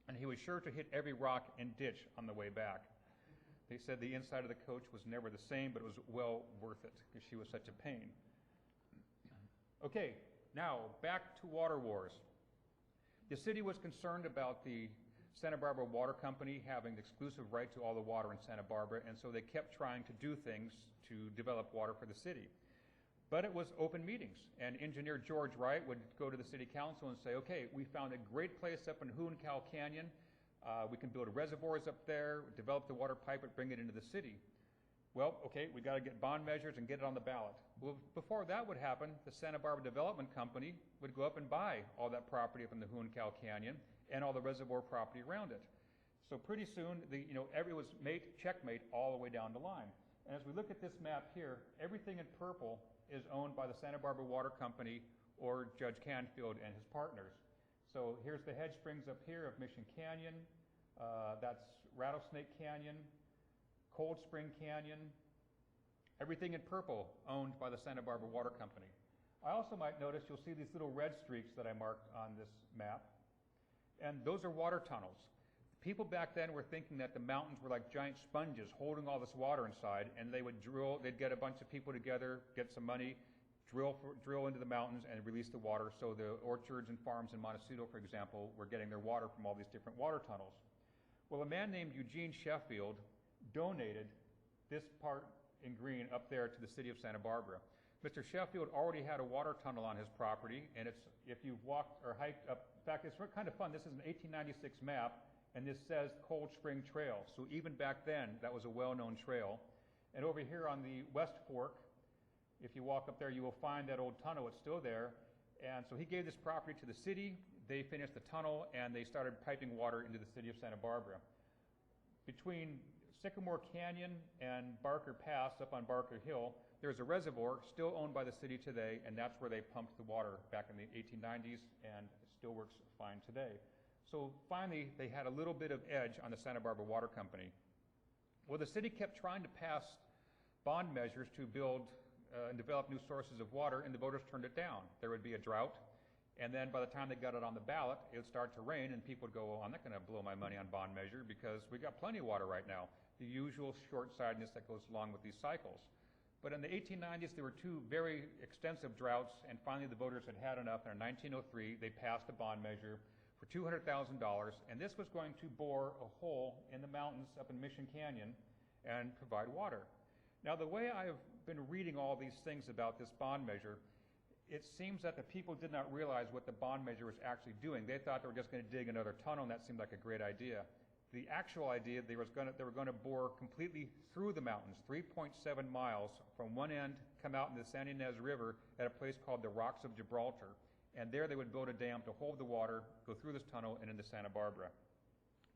and he was sure to hit every rock and ditch on the way back. They said the inside of the coach was never the same, but it was well worth it because she was such a pain. Okay, now back to water wars. The city was concerned about the Santa Barbara Water Company having the exclusive right to all the water in Santa Barbara, and so they kept trying to do things to develop water for the city. But it was open meetings, and engineer George Wright would go to the city council and say, okay, we found a great place up in Huoncal Canyon. We can build reservoirs up there, develop the water pipe, and bring it into the city. Well, okay, we got to get bond measures and get it on the ballot. Well, before that would happen, the Santa Barbara Development Company would go up and buy all that property up in the Huoncal Canyon and all the reservoir property around it. So pretty soon, it was checkmate all the way down the line. And as we look at this map here, everything in purple is owned by the Santa Barbara Water Company or Judge Canfield and his partners. So here's the hedge springs up here of Mission Canyon. That's Rattlesnake Canyon, Cold Spring Canyon. Everything in purple owned by the Santa Barbara Water Company. I also might notice you'll see these little red streaks that I marked on this map. And those are water tunnels. People back then were thinking that the mountains were like giant sponges holding all this water inside, and they would drill, they'd get a bunch of people together, get some money, drill into the mountains and release the water. So the orchards and farms in Montecito, for example, were getting their water from all these different water tunnels. Well, a man named Eugene Sheffield donated this part in green up there to the city of Santa Barbara. Mr. Sheffield already had a water tunnel on his property, and if you walked or hiked up, in fact, it's kind of fun. This is an 1896 map, and this says Cold Spring Trail. So even back then, that was a well-known trail. And over here on the West Fork, if you walk up there, you will find that old tunnel. It's still there. And so he gave this property to the city. They finished the tunnel, and they started piping water into the city of Santa Barbara. Between Sycamore Canyon and Barker Pass up on Barker Hill, there's a reservoir still owned by the city today, and that's where they pumped the water back in the 1890s, and it still works fine today. So finally, they had a little bit of edge on the Santa Barbara Water Company. Well, the city kept trying to pass bond measures to build and develop new sources of water, and the voters turned it down. There would be a drought, and then by the time they got it on the ballot, it would start to rain, and people would go, well, I'm not going to blow my money on bond measure because we got plenty of water right now. The usual short-sightedness that goes along with these cycles. But in the 1890s, there were two very extensive droughts, and finally the voters had had enough, and in 1903, they passed a bond measure for $200,000, and this was going to bore a hole in the mountains up in Mission Canyon and provide water. Now, the way I've been reading all these things about this bond measure, it seems that the people did not realize what the bond measure was actually doing. They thought they were just going to dig another tunnel, and that seemed like a great idea. The actual idea, they were going to bore completely through the mountains, 3.7 miles from one end, come out into the San Ynez River at a place called the Rocks of Gibraltar. And there they would build a dam to hold the water, go through this tunnel, and into Santa Barbara.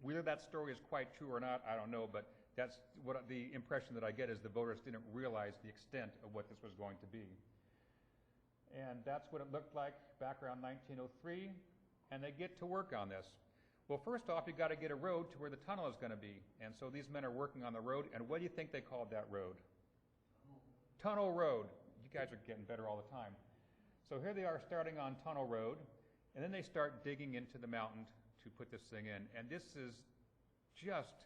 Whether that story is quite true or not, I don't know, but that's what the impression that I get is the voters didn't realize the extent of what this was going to be. And that's what it looked like back around 1903, and they get to work on this. Well, first off, you've got to get a road to where the tunnel is going to be. And so these men are working on the road, and what do you think they called that road? Tunnel Road. You guys are getting better all the time. So here they are starting on Tunnel Road, and then they start digging into the mountain to put this thing in. And this is just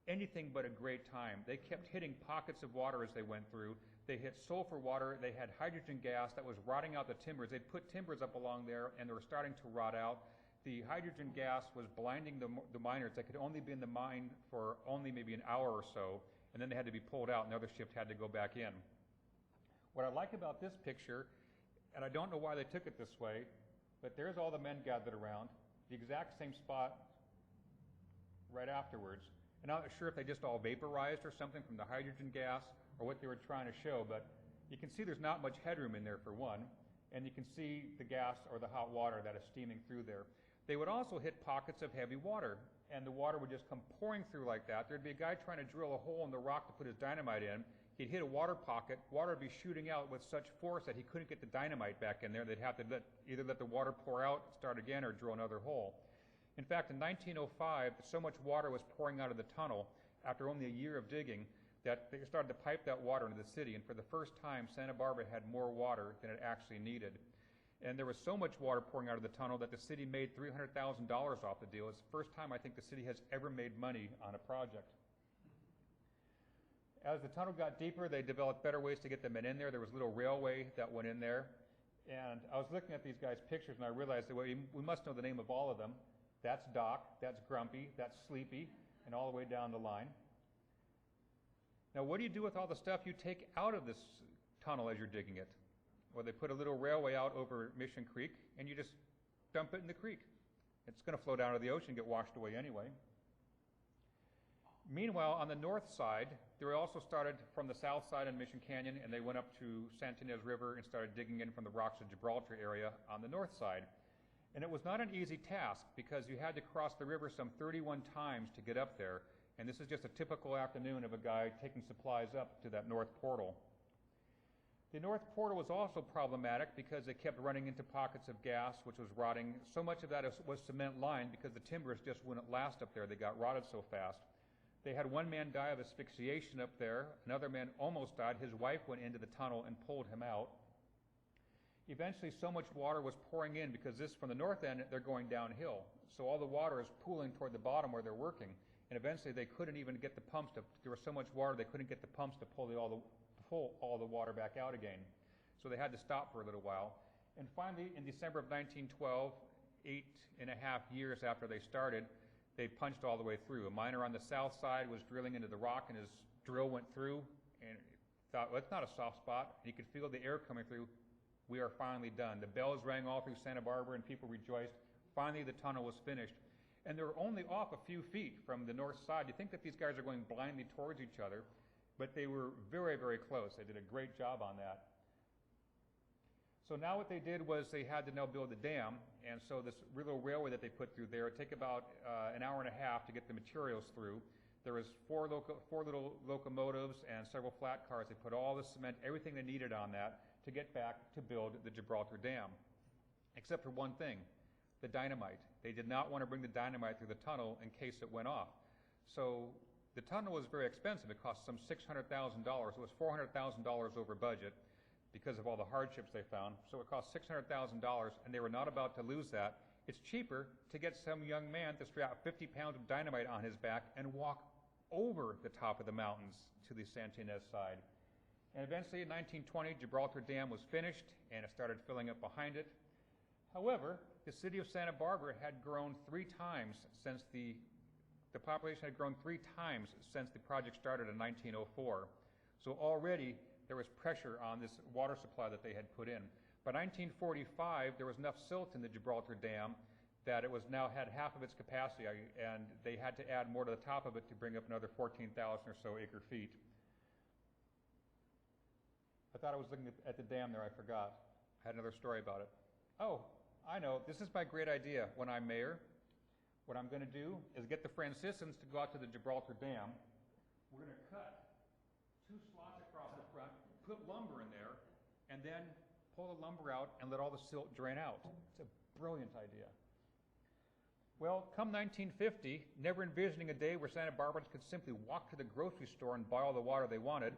anything but a great time. They kept hitting pockets of water as they went through. They hit sulfur water. They had hydrogen gas that was rotting out the timbers. They'd put timbers up along there, and they were starting to rot out. The hydrogen gas was blinding the miners. They could only be in the mine for only maybe an hour or so, and then they had to be pulled out, and the other shift had to go back in. What I like about this picture, and I don't know why they took it this way, but there's all the men gathered around, the exact same spot right afterwards. And I'm not sure if they just all vaporized or something from the hydrogen gas or what they were trying to show, but you can see there's not much headroom in there for one, and you can see the gas or the hot water that is steaming through there. They would also hit pockets of heavy water, and the water would just come pouring through like that. There'd be a guy trying to drill a hole in the rock to put his dynamite in. He'd hit a water pocket. Water would be shooting out with such force that he couldn't get the dynamite back in there. They'd have to either let the water pour out, start again, or drill another hole. In fact, in 1905, so much water was pouring out of the tunnel after only a year of digging that they started to pipe that water into the city, and for the first time, Santa Barbara had more water than it actually needed. And there was so much water pouring out of the tunnel that the city made $300,000 off the deal. It's the first time I think the city has ever made money on a project. As the tunnel got deeper, they developed better ways to get the men in there. There was a little railway that went in there. And I was looking at these guys' pictures, and I realized that we must know the name of all of them. That's Doc, that's Grumpy, that's Sleepy, and all the way down the line. Now, what do you do with all the stuff you take out of this tunnel as you're digging it? or they put a little railway out over Mission Creek, and you just dump it in the creek. It's going to flow down to the ocean and get washed away anyway. Meanwhile, on the north side, they also started from the south side in Mission Canyon, and they went up to Santa Ynez River and started digging in from the rocks of Gibraltar area on the north side. And it was not an easy task because you had to cross the river some 31 times to get up there. And this is just a typical afternoon of a guy taking supplies up to that north portal. The north portal was also problematic because they kept running into pockets of gas, which was rotting. So much of that was cement lined because the timbers just wouldn't last up there. They got rotted so fast. They had one man die of asphyxiation up there. Another man almost died. His wife went into the tunnel and pulled him out. Eventually, so much water was pouring in because this, from the north end, they're going downhill. So all the water is pooling toward the bottom where they're working. And eventually, they couldn't even get the pumps to, there was so much water, they couldn't get the pumps to pull all the water back out again. So they had to stop for a little while. And finally, in December of 1912, 8.5 years after they started, they punched all the way through. A miner on the south side was drilling into the rock, and his drill went through, and thought, well, it's not a soft spot. And he could feel the air coming through. We are finally done. The bells rang all through Santa Barbara, and people rejoiced. Finally, the tunnel was finished. And they were only off a few feet from the north side. You think that these guys are going blindly towards each other, but they were very, very close. They did a great job on that. So now what they did was they had to now build a dam, and so this little railway that they put through there would take about an hour and a half to get the materials through. There was four little locomotives and several flat cars. They put all the cement, everything they needed on that to get back to build the Gibraltar Dam, except for one thing, the dynamite. They did not want to bring the dynamite through the tunnel in case it went off. So the tunnel was very expensive. It cost some $600,000. It was $400,000 over budget because of all the hardships they found. So it cost $600,000, and they were not about to lose that. It's cheaper to get some young man to strap 50 pounds of dynamite on his back and walk over the top of the mountains to the Santa Ynez side. And eventually, in 1920, Gibraltar Dam was finished, and it started filling up behind it. However, the city of Santa Barbara had grown 3 times since the population had grown 3 times since the project started in 1904. So already there was pressure on this water supply that they had put in. By 1945, there was enough silt in the Gibraltar Dam that it was now had half of its capacity, and they had to add more to the top of it to bring up another 14,000 or so acre feet. I thought I was looking at the dam there, I forgot. I had another story about it. Oh, I know, this is my great idea. When I'm mayor, what I'm going to do is get the Franciscans to go out to the Gibraltar Dam. We're going to cut 2 slots across the front, put lumber in there, and then pull the lumber out and let all the silt drain out. It's a brilliant idea. Well, come 1950, never envisioning a day where Santa Barbara's could simply walk to the grocery store and buy all the water they wanted,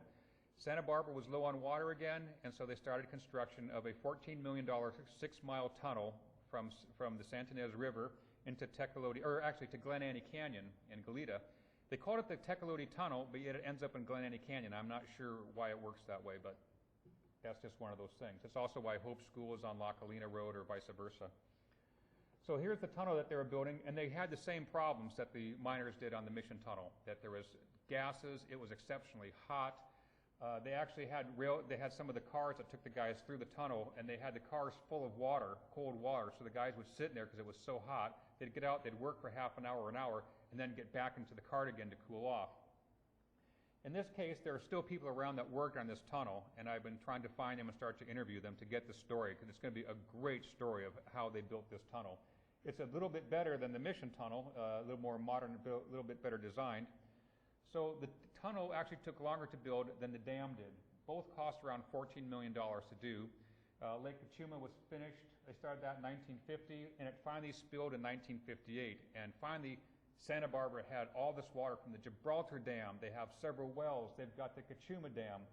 Santa Barbara was low on water again, and so they started construction of a $14 million 6-mile tunnel from the Santa Ynez River into to Glen Annie Canyon in Goleta. They called it the Tecolote Tunnel, but yet it ends up in Glen Annie Canyon. I'm not sure why it works that way, but that's just one of those things. It's also why Hope School is on La Colina Road or vice versa. So here's the tunnel that they were building, and they had the same problems that the miners did on the Mission Tunnel, that there was gases, it was exceptionally hot. They actually had some of the cars that took the guys through the tunnel, and they had the cars full of water, cold water, so the guys would sit in there because it was so hot. They'd get out, they'd work for half an hour, and then get back into the cart again to cool off. In this case, there are still people around that worked on this tunnel, and I've been trying to find them and start to interview them to get the story, because it's going to be a great story of how they built this tunnel. It's a little bit better than the Mission Tunnel, a little more modern, a little bit better designed. So the tunnel actually took longer to build than the dam did. Both cost around $14 million to do. Lake Cachuma was finished. They started that in 1950, and it finally spilled in 1958. And finally, Santa Barbara had all this water from the Gibraltar Dam. They have several wells. They've got the Cachuma Dam.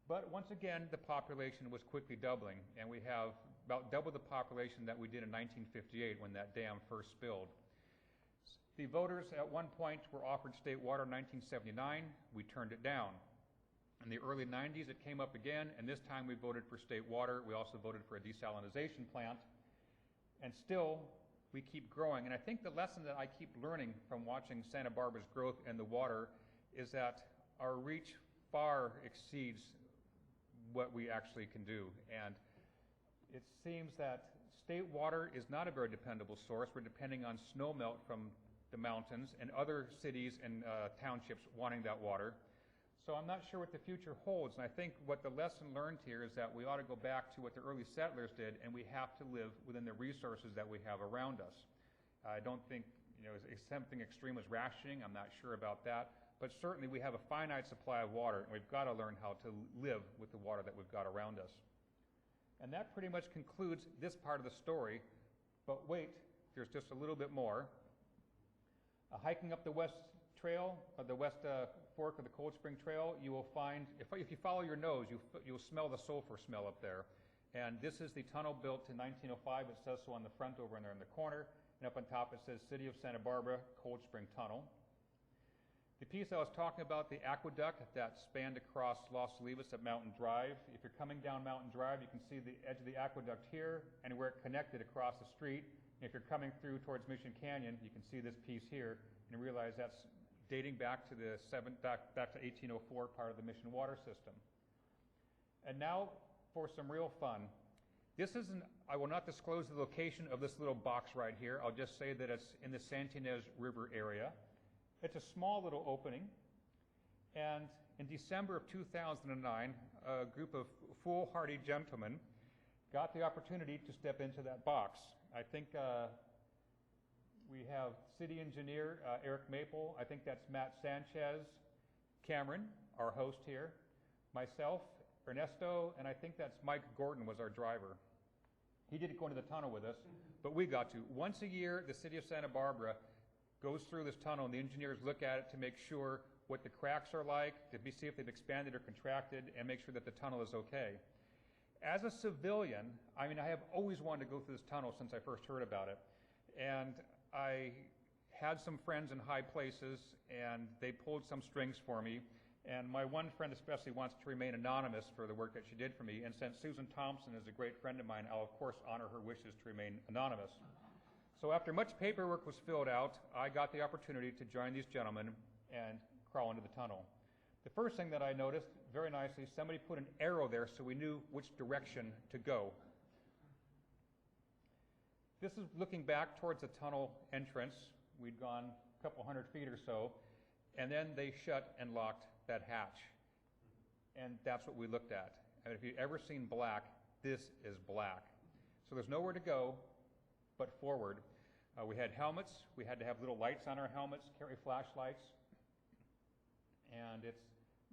But once again, the population was quickly doubling, and we have about double the population that we did in 1958 when that dam first spilled. The voters at one point were offered state water in 1979. We turned it down. In the early 90s, it came up again, and this time we voted for state water. We also voted for a desalination plant. And still, we keep growing. And I think the lesson that I keep learning from watching Santa Barbara's growth and the water is that our reach far exceeds what we actually can do. And it seems that state water is not a very dependable source. We're depending on snow melt from the mountains and other cities and townships wanting that water. So I'm not sure what the future holds, and I think what the lesson learned here is that we ought to go back to what the early settlers did, and we have to live within the resources that we have around us. I don't think, something extreme as rationing, I'm not sure about that, but certainly we have a finite supply of water, and we've got to learn how to live with the water that we've got around us. And that pretty much concludes this part of the story, but wait, there's just a little bit more. Hiking up the west trail, the west fork of the Cold Spring Trail, you will find, if you follow your nose, you'll smell the sulfur smell up there. And this is the tunnel built in 1905. It says so on the front over in there in the corner. And up on top it says City of Santa Barbara, Cold Spring Tunnel. The piece I was talking about, the aqueduct that spanned across Los Olivos at Mountain Drive. If you're coming down Mountain Drive, you can see the edge of the aqueduct here and where it connected across the street. And if you're coming through towards Mission Canyon, you can see this piece here and realize that's dating back to back to 1804, part of the Mission water system. And now for some real fun. I will not disclose the location of this little box right here. I'll just say that it's in the Santa Ynez River area. It's a small little opening, and in December of 2009, a group of foolhardy gentlemen got the opportunity to step into that box. I think we have city engineer Eric Maple, I think that's Matt Sanchez, Cameron, our host here, myself, Ernesto, and I think that's Mike Gordon was our driver. He didn't go into the tunnel with us, but we got to. Once a year, the city of Santa Barbara goes through this tunnel, and the engineers look at it to make sure what the cracks are like, to see if they've expanded or contracted, and make sure that the tunnel is okay. As a civilian, I have always wanted to go through this tunnel since I first heard about it. And I had some friends in high places, and they pulled some strings for me. And my one friend especially wants to remain anonymous for the work that she did for me. And since Susan Thompson is a great friend of mine, I'll of course honor her wishes to remain anonymous. So after much paperwork was filled out, I got the opportunity to join these gentlemen and crawl into the tunnel. The first thing that I noticed, very nicely, somebody put an arrow there so we knew which direction to go. This is looking back towards the tunnel entrance. We'd gone a couple hundred feet or so, and then they shut and locked that hatch. And that's what we looked at. And if you've ever seen black, this is black. So there's nowhere to go but forward. We had helmets. We had to have little lights on our helmets, carry flashlights. And it's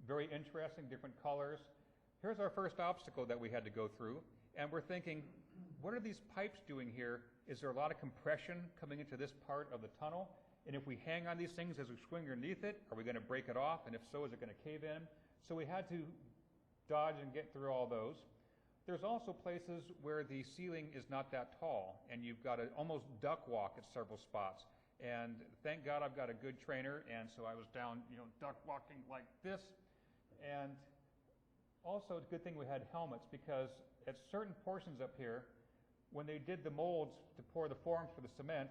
very interesting, different colors. Here's our first obstacle that we had to go through. And we're thinking, what are these pipes doing here? Is there a lot of compression coming into this part of the tunnel? And if we hang on these things as we swing underneath it, are we going to break it off? And if so, is it going to cave in? So we had to dodge and get through all those. There's also places where the ceiling is not that tall, and you've got to almost duck walk at several spots. And thank God I've got a good trainer, and so I was down, duck walking like this. And also, it's a good thing we had helmets, because at certain portions up here, when they did the molds to pour the forms for the cement,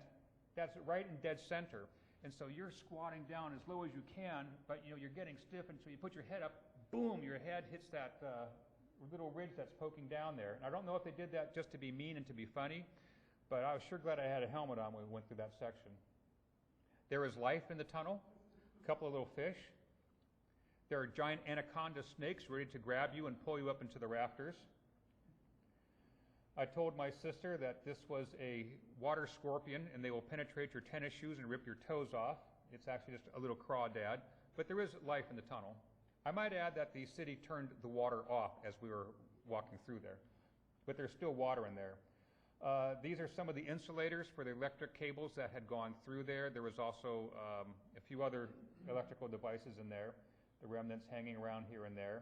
that's right in dead center. And so you're squatting down as low as you can, but you're getting stiff, and so you put your head up, boom, your head hits that little ridge that's poking down there. And I don't know if they did that just to be mean and to be funny, but I was sure glad I had a helmet on when we went through that section. There is life in the tunnel, a couple of little fish. There are giant anaconda snakes ready to grab you and pull you up into the rafters. I told my sister that this was a water scorpion, and they will penetrate your tennis shoes and rip your toes off. It's actually just a little crawdad, but there is life in the tunnel. I might add that the city turned the water off as we were walking through there, but there's still water in there. These are some of the insulators for the electric cables that had gone through there. There was also a few other electrical devices in there, the remnants hanging around here and there.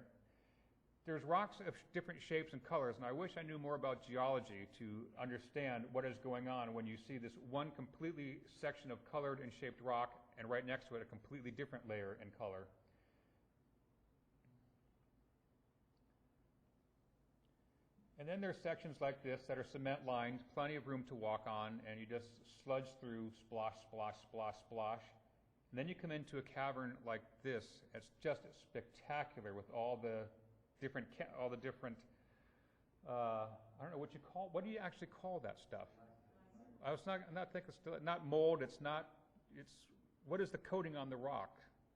There's rocks of different shapes and colors, and I wish I knew more about geology to understand what is going on when you see this one completely section of colored and shaped rock, and right next to it a completely different layer and color. And then there's sections like this that are cement lined, plenty of room to walk on, and you just sludge through, splosh, splosh, splosh, splosh. And then you come into a cavern like this. It's just I don't know what you call, what do you actually call that stuff? I was not thinking, still, not mold, it's not, it's, what is the coating on the rock?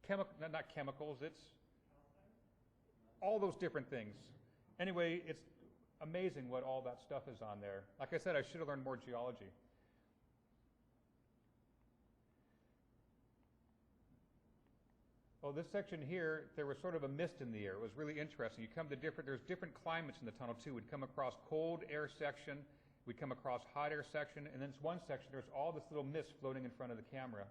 Not chemicals, it's all those different things. Anyway, it's amazing what all that stuff is on there. Like I said, I should have learned more geology. Well, this section here, there was sort of a mist in the air. It was really interesting. You come to there's different climates in the tunnel too. We'd come across cold air section, we'd come across hot air section, and then one section, there's all this little mist floating in front of the camera.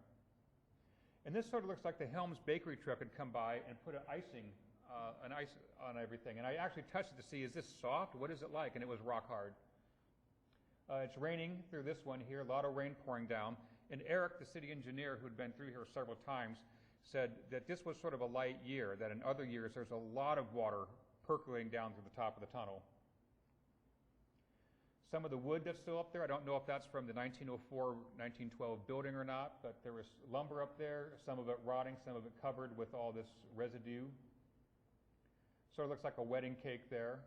And this sort of looks like the Helms bakery truck had come by and put an ice on everything. And I actually touched it to see, is this soft? What is it like? And it was rock hard. It's raining through this one here, a lot of rain pouring down. And Eric, the city engineer who had been through here several times, said that this was sort of a light year, that in other years there's a lot of water percolating down through the top of the tunnel. Some of the wood that's still up there, I don't know if that's from the 1904, 1912 building or not, but there was lumber up there, some of it rotting, some of it covered with all this residue. Sort of looks like a wedding cake there.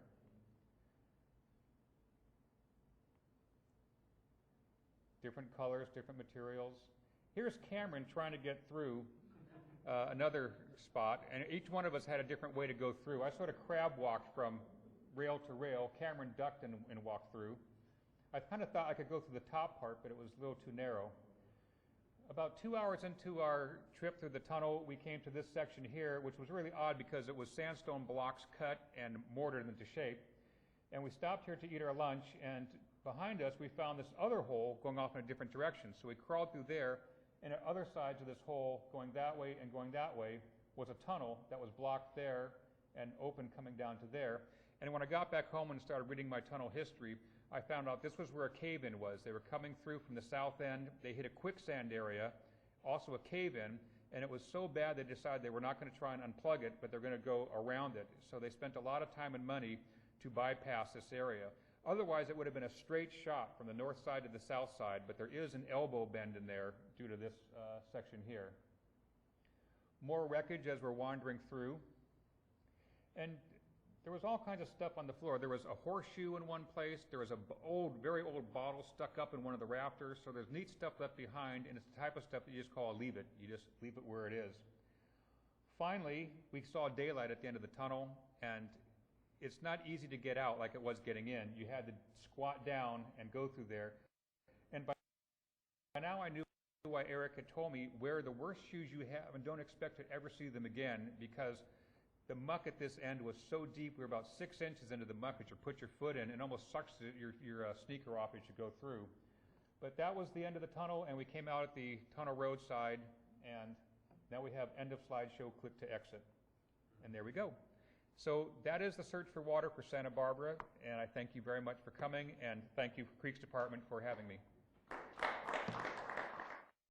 Different colors, different materials. Here's Cameron trying to get through another spot, and each one of us had a different way to go through. I sort of crab walked from rail to rail. Cameron ducked and walked through. I kind of thought I could go through the top part, but it was a little too narrow. About 2 hours into our trip through the tunnel, we came to this section here, which was really odd because it was sandstone blocks cut and mortared into shape. And we stopped here to eat our lunch, and behind us we found this other hole going off in a different direction. So we crawled through there, and at other sides of this hole, going that way and going that way, was a tunnel that was blocked there and open coming down to there. And when I got back home and started reading my tunnel history, I found out this was where a cave-in was. They were coming through from the south end. They hit a quicksand area, also a cave-in, and it was so bad they decided they were not going to try and unplug it, but they're going to go around it. So they spent a lot of time and money to bypass this area. Otherwise, it would have been a straight shot from the north side to the south side, but there is an elbow bend in there due to this section here. More wreckage as we're wandering through. And there was all kinds of stuff on the floor. There was a horseshoe in one place. There was a very old bottle stuck up in one of the rafters. So there's neat stuff left behind, and it's the type of stuff that you just call leave it. You just leave it where it is. Finally, we saw daylight at the end of the tunnel, and it's not easy to get out like it was getting in. You had to squat down and go through there. And by now I knew why Eric had told me wear the worst shoes you have and don't expect to ever see them again, because the muck at this end was so deep. We were about 6 inches into the muck that you put your foot in, and almost sucks your sneaker off as you go through. But that was the end of the tunnel, and we came out at the tunnel roadside, and now we have end of slideshow, click to exit. And there we go. So that is the search for water for Santa Barbara, and I thank you very much for coming, and thank you, Creeks Department, for having me.